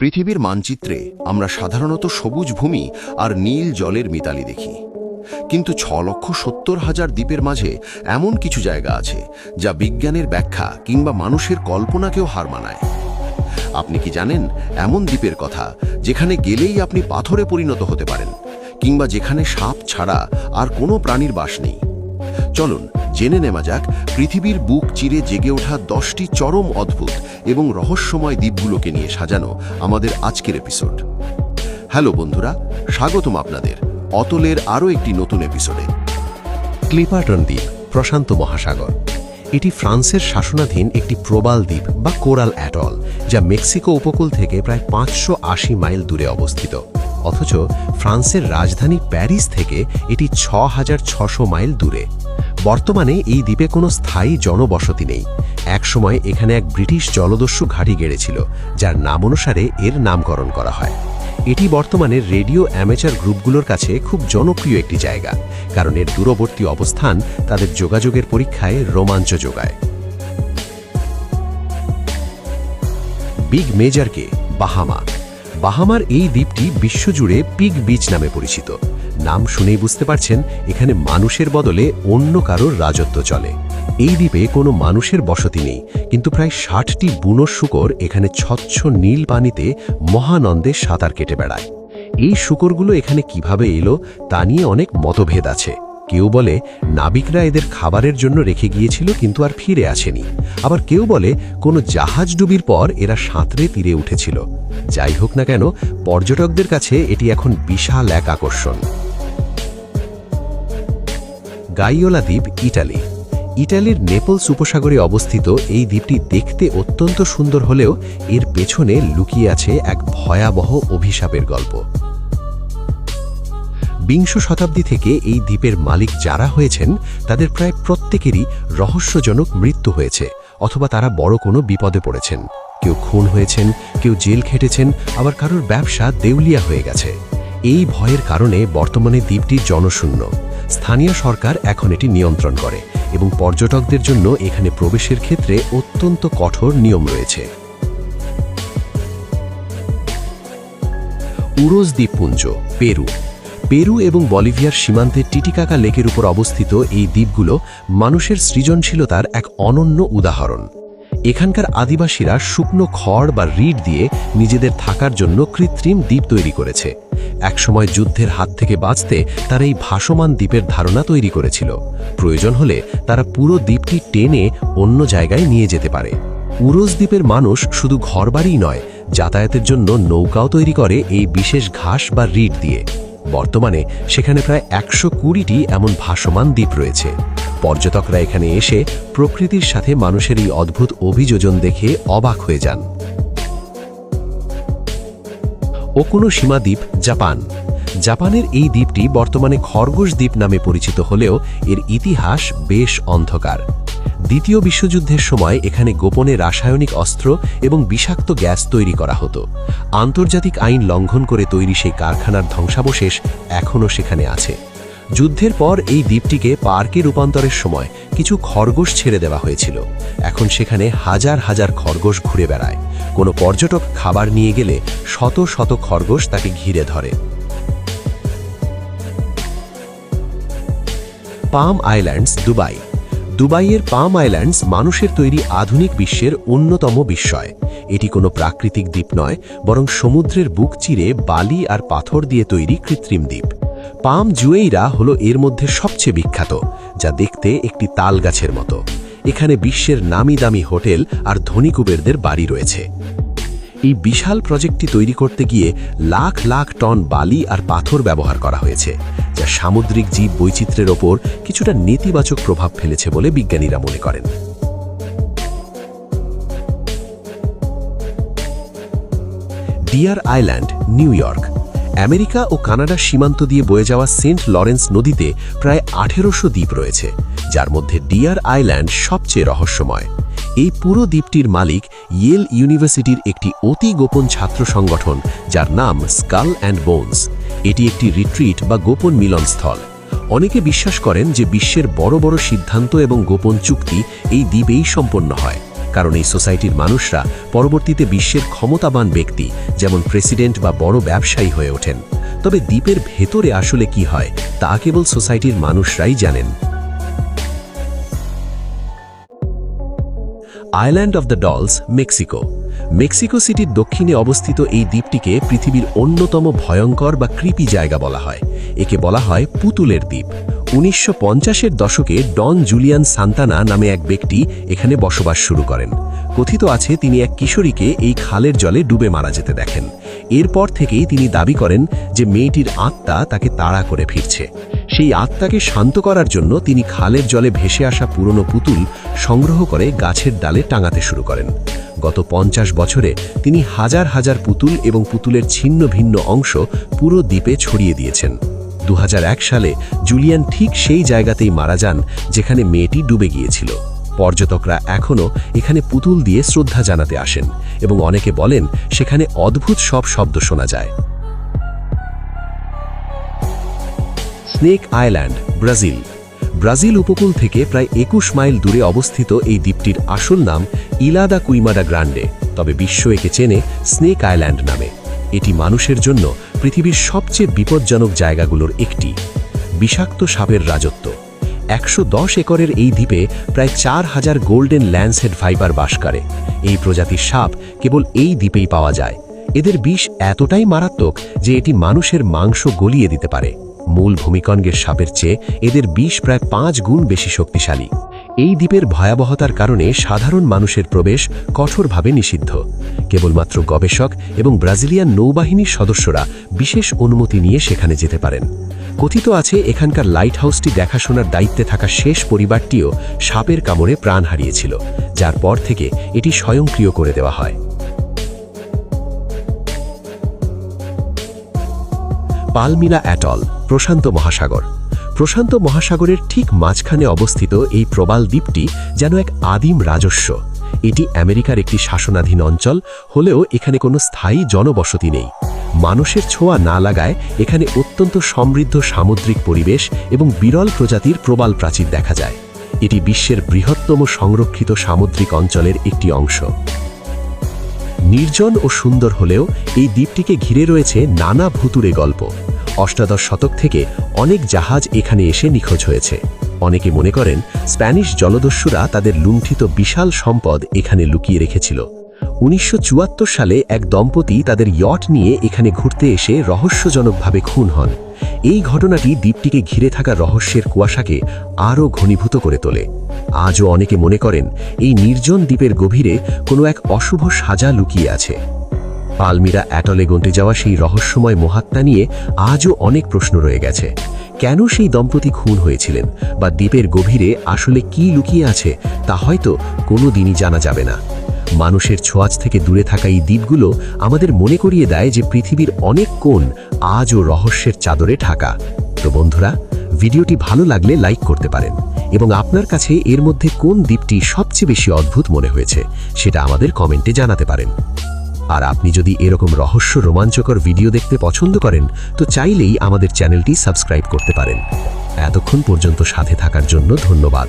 পৃথিবীর মানচিত্রে আমরা সাধারণত সবুজ ভূমি আর নীল জলের মিতালি দেখি, কিন্তু ৬,৭০,০০০ দ্বীপের মাঝে এমন কিছু জায়গা আছে যা বিজ্ঞানের ব্যাখ্যা কিংবা মানুষের কল্পনাকেও হার মানায়। আপনি কি জানেন এমন দ্বীপের কথা যেখানে গেলেই আপনি পাথরে পরিণত হতে পারেন, কিংবা যেখানে সাপ ছাড়া আর কোনো প্রাণীর বাস নেই? চলুন জেনে নেওয়া যাক পৃথিবীর বুক চিরে জেগে ওঠা 10টি চরম অদ্ভুত এবং রহস্যময় দ্বীপগুলোকে নিয়ে সাজানো আমাদের আজকের এপিসোড। হ্যালো বন্ধুরা, স্বাগতম আপনাদের অতলের আরও একটি নতুন এপিসোডে। ক্লিপার্টন দ্বীপ, প্রশান্ত মহাসাগর। এটি ফ্রান্সের শাসনাধীন একটি প্রবাল দ্বীপ বা কোরাল অ্যাটল, যা মেক্সিকো উপকূল থেকে প্রায় 580 মাইল দূরে অবস্থিত। অথচ ফ্রান্সের রাজধানী প্যারিস থেকে এটি 6,600 মাইল দূরে। বর্তমানে এই দ্বীপে কোনো স্থায়ী জনবসতি নেই। একসময় এখানে এক ব্রিটিশ জলদস্যু ঘাঁটি গেড়েছিল, যার নাম অনুসারে এর নামকরণ করা হয়। এটি বর্তমানে রেডিও অ্যামেচার গ্রুপগুলোর কাছে খুব জনপ্রিয় একটি জায়গা, কারণ এর দূরবর্তী অবস্থান তাদের যোগাযোগের পরীক্ষায় রোমাঞ্চ যোগায়। Big মেজারকে Bahama. বাহামার এই দ্বীপটি বিশ্বজুড়ে পিগ বিচ নামে পরিচিত। নাম শুনেই বুঝতে পারছেন এখানে মানুষের বদলে অন্য কারোর রাজত্ব চলে। এই দ্বীপে কোনো মানুষের বসতি নেই, কিন্তু প্রায় 60টি বুনো শূকর এখানে স্বচ্ছ নীল পানিতে মহানন্দে সাঁতার কেটে বেড়ায়। এই শূকরগুলো এখানে কিভাবে এলো তা নিয়ে অনেক মতভেদ আছে। কেউ বলে নাবিকরা এদের খাবারের জন্য রেখে গিয়েছিল কিন্তু আর ফিরে আসেনি। আবার কেউ বলে কোনো জাহাজ ডুবির পর এরা সাঁতরে তীরে উঠেছিল। যাই হোক না কেন, পর্যটকদের কাছে এটি এখন বিশাল এক আকর্ষণ। গাইওলা দ্বীপ, ইটালি। ইটালির নেপলস উপসাগরে অবস্থিত এই দ্বীপটি দেখতে অত্যন্ত সুন্দর হলেও এর পেছনে লুকিয়ে আছে এক ভয়াবহ অভিশাপের গল্প। বিংশ শতাব্দী থেকে এই দ্বীপের মালিক যারা হয়েছেন তাদের প্রায় প্রত্যেকেরই রহস্যজনক মৃত্যু হয়েছে, অথবা তারা বড় কোনো বিপদে পড়েছেন। কেউ খুন হয়েছেন, কেউ জেল খেটেছেন, আবার কারোর ব্যবসা দেউলিয়া হয়ে গেছে। এই ভয়ের কারণে বর্তমানে দ্বীপটি জনশূন্য। স্থানীয় সরকার এখন এটি নিয়ন্ত্রণ করে এবং পর্যটকদের জন্য এখানে প্রবেশের ক্ষেত্রে অত্যন্ত কঠোর নিয়ম রয়েছে। উরোস দ্বীপপুঞ্জ, পেরু। পেরু এবং বলিভিয়ার সীমান্তে টিটিকাকা লেকের উপর অবস্থিত এই দ্বীপগুলো মানুষের সৃজনশীলতার এক অনন্য উদাহরণ। এখানকার আদিবাসীরা শুকনো খড় বা রিড দিয়ে নিজেদের থাকার জন্য কৃত্রিম দ্বীপ তৈরি করেছে। একসময় যুদ্ধের হাত থেকে বাঁচতে তারা এই ভাসমান দ্বীপের ধারণা তৈরি করেছিল। প্রয়োজন হলে তারা পুরো দ্বীপটি টেনে অন্য জায়গায় নিয়ে যেতে পারে। উরোস দ্বীপের মানুষ শুধু ঘরবাড়িই নয়, যাতায়াতের জন্য নৌকাও তৈরি করে এই বিশেষ ঘাস বা রিড দিয়ে। বর্তমানে সেখানে প্রায় 120টি এমন ভাসমান দ্বীপ রয়েছে। পর্যটকরা এখানে এসে প্রকৃতির সাথে মানুষের এই অদ্ভুত অভিযোজন দেখে অবাক হয়ে যান। ওকুনোশিমা দ্বীপ, জাপান। জাপানের এই দ্বীপটি বর্তমানে খরগোশ দ্বীপ নামে পরিচিত হলেও এর ইতিহাস বেশ অন্ধকার। দ্বিতীয় বিশ্বযুদ্ধের সময় এখানে গোপনে রাসায়নিক অস্ত্র এবং বিষাক্ত গ্যাস তৈরি করা হতো। আন্তর্জাতিক আইন লঙ্ঘন করে তৈরি সেই কারখানার ধ্বংসাবশেষ এখনও সেখানে আছে। যুদ্ধের পর এই দ্বীপটিকে পার্কে রূপান্তরের সময় কিছু খরগোশ ছেড়ে দেওয়া হয়েছিল। এখন সেখানে হাজার হাজার খরগোশ ঘুরে বেড়ায়। কোনো পর্যটক খাবার নিয়ে গেলে শত শত খরগোশ তাকে ঘিরে ধরে। পাম আইল্যান্ডস, দুবাই। দুবাইয়ের পাম আইল্যান্ডস মানুষের তৈরি আধুনিক বিশ্বের অন্যতম বিস্ময়। এটি কোনো প্রাকৃতিক দ্বীপ নয়, বরং সমুদ্রের বুক চিরে বালি আর পাথর দিয়ে তৈরি কৃত্রিম দ্বীপ। পাম জুয়েইরা হলো এর মধ্যে সবচেয়ে বিখ্যাত, যা দেখতে একটি তাল গাছের মতো। এখানে বিশ্বের নামি দামি হোটেল আর ধনী কুবেরদের বাড়ি রয়েছে। এই বিশাল প্রজেক্টটি তৈরি করতে গিয়ে লাখ লাখ টন বালি আর পাথর ব্যবহার করা হয়েছে, যা সামুদ্রিক জীব বৈচিত্র্যের ওপর কিছুটা নেতিবাচক প্রভাব ফেলেছে বলে বিজ্ঞানীরা মনে করেন। Deer Island, New York. America ও কানাডার সীমান্ত দিয়ে বয়ে যাওয়া সেন্ট লরেন্স নদীতে প্রায় 1800 দ্বীপ রয়েছে, যার মধ্যে ডিয়ার আইল্যান্ড সবচেয়ে রহস্যময়। এই পুরো দ্বীপটির মালিক ইয়েল ইউনিভার্সিটির একটি অতি গোপন ছাত্র সংগঠন, যার নাম স্কাল অ্যান্ড বোনস। এটি একটি রিট্রিট বা গোপন মিলনস্থল। অনেকে বিশ্বাস করেন যে বিশ্বের বড় বড় সিদ্ধান্ত এবং গোপন চুক্তি এই দ্বীপেই সম্পন্ন হয়, কারণ এই সোসাইটির মানুষরা পরবর্তীতে বিশ্বের ক্ষমতাবান ব্যক্তি যেমন প্রেসিডেন্ট বা বড় ব্যবসায়ী হয়ে ওঠেন। তবে দ্বীপের ভেতরে আসলে কি হয় তা কেবল সোসাইটির মানুষরাই জানেন। Island of the dolls, Mexico. Mexico সিটির দক্ষিণে অবস্থিত এই দ্বীপটিকে পৃথিবীর অন্যতম ভয়ঙ্কর বা ক্রিপি জায়গা বলা হয়। একে বলা হয় পুতুলের দ্বীপ। 1950-এর দশকে ডন জুলিয়ান সান্তানা নামে এক ব্যক্তি এখানে বসবাস শুরু করেন। কথিত আছে তিনি এক কিশোরীকে এই খালের জলে ডুবে মারা যেতে দেখেন। এরপর থেকেই তিনি দাবি করেন যে মেয়েটির আত্মা তাকে তাড়া করে ফিরছে। সেই আত্মাকে শান্ত করার জন্য তিনি খালের জলে ভেসে আসা পুরনো পুতুল সংগ্রহ করে গাছের ডালে টাঙাতে শুরু করেন। গত 50 বছরে তিনি হাজার হাজার পুতুল এবং পুতুলের ছিন্ন ভিন্ন অংশ পুরো দ্বীপে ছড়িয়ে দিয়েছেন। 2001 সালে জুলিয়ান ঠিক সেই জায়গাতেই মারা যান যেখানে মেয়েটি ডুবে গিয়েছিল। পর্যটকরা এখনও এখানে পুতুল দিয়ে শ্রদ্ধা জানাতে আসেন এবং অনেকে বলেন সেখানে অদ্ভুত সব শব্দ শোনা যায়। Snake island, Brazil. ব্রাজিল উপকূল থেকে প্রায় 21 মাইল দূরে অবস্থিত এই দ্বীপটির আসল নাম ইলা দা কুইমাডা গ্রান্ডে, তবে বিশ্ব একে চেনে স্নেক আইল্যান্ড নামে। এটি মানুষের জন্য পৃথিবীর সবচেয়ে বিপজ্জনক জায়গাগুলোর একটি। বিষাক্ত সাপের রাজত্ব। 110 একরের এই দ্বীপে প্রায় 4000 গোল্ডেন ল্যান্সহেড ভাইপার বাস করে। এই প্রজাতির সাপ কেবল এই দ্বীপেই পাওয়া যায়। এদের বিষ এতটাই মারাত্মক যে এটি মানুষের মাংস গলিয়ে দিতে পারে। মূল ভূমিকণ্ডের সাপের চেয়ে এদের বিষ প্রায় 5 গুণ বেশি শক্তিশালী। এই দ্বীপের ভয়াবহতার কারণে সাধারণ মানুষের প্রবেশ কঠোরভাবে নিষিদ্ধ। কেবলমাত্র গবেষক এবং ব্রাজিলিয়ান নৌবাহিনীর সদস্যরা বিশেষ অনুমতি নিয়ে সেখানে যেতে পারেন। কথিত আছে এখানকার লাইট হাউসটি দেখাশোনার দায়িত্বে থাকা শেষ পরিবারটিও সাপের কামড়ে প্রাণ হারিয়েছিল, যার পর থেকে এটি স্বয়ংক্রিয় করে দেওয়া হয়। পালমিরা অ্যাটল, প্রশান্ত মহাসাগর। প্রশান্ত মহাসাগরের ঠিক মাঝখানে অবস্থিত এই প্রবাল দ্বীপটি যেন এক আদিম রাজস্ব। এটি আমেরিকার একটি শাসনাধীন অঞ্চল হলেও এখানে কোনো স্থায়ী জনবসতি নেই। মানুষের ছোঁয়া না লাগায় এখানে অত্যন্ত সমৃদ্ধ সামুদ্রিক পরিবেশ এবং বিরল প্রজাতির প্রবাল প্রাচীর দেখা যায়। এটি বিশ্বের বৃহত্তম সংরক্ষিত সামুদ্রিক অঞ্চলের একটি অংশ। নির্জন ও সুন্দর হলেও এই দ্বীপটিকে ঘিরে রয়েছে নানা ভুতুড়ে গল্প। অষ্টাদশ শতক থেকে অনেক জাহাজ এখানে এসে নিখোঁজ হয়েছে। অনেকে মনে করেন স্প্যানিশ জলদস্যুরা তাদের লুণ্ঠিত বিশাল সম্পদ এখানে লুকিয়ে রেখেছিল। 1974 সালে এক দম্পতি তাদের ইয়ট নিয়ে এখানে ঘুরতে এসে রহস্যজনকভাবে খুন হন। এই ঘটনাটি দ্বীপটিকে ঘিরে থাকা রহস্যের কুয়াশাকে আরও ঘনীভূত করে তোলে। আজও অনেকে মনে করেন এই নির্জন দ্বীপের গভীরে কোনো এক অশুভ সাজা লুকিয়ে আছে। পালমিরা অ্যাটলে গন্টে যাওয়া সেই রহস্যময় মহাত্মা নিয়ে আজও অনেক প্রশ্ন রয়ে গেছে। কেন সেই দম্পতি খুন হয়েছিলেন বা দ্বীপের গভীরে আসলে কি লুকিয়ে আছে তা হয়তো কোনো দিনই জানা যাবে না। মানুষের ছোঁয়াচ থেকে দূরে থাকা এই দ্বীপগুলো আমাদের মনে করিয়ে দেয় যে পৃথিবীর অনেক কোণ আজও রহস্যের চাদরে ঢাকা। তো বন্ধুরা, ভিডিওটি ভালো লাগলে লাইক করতে পারেন এবং আপনার কাছে এর মধ্যে কোন দ্বীপটি সবচেয়ে বেশি অদ্ভুত মনে হয়েছে সেটা আমাদের কমেন্টে জানাতে পারেন। আর আপনি যদি এরকম রহস্য রোমাঞ্চকর ভিডিও দেখতে পছন্দ করেন তো চাইলেই আমাদের চ্যানেলটি সাবস্ক্রাইব করতে পারেন। এতক্ষণ পর্যন্ত সাথে থাকার জন্য ধন্যবাদ।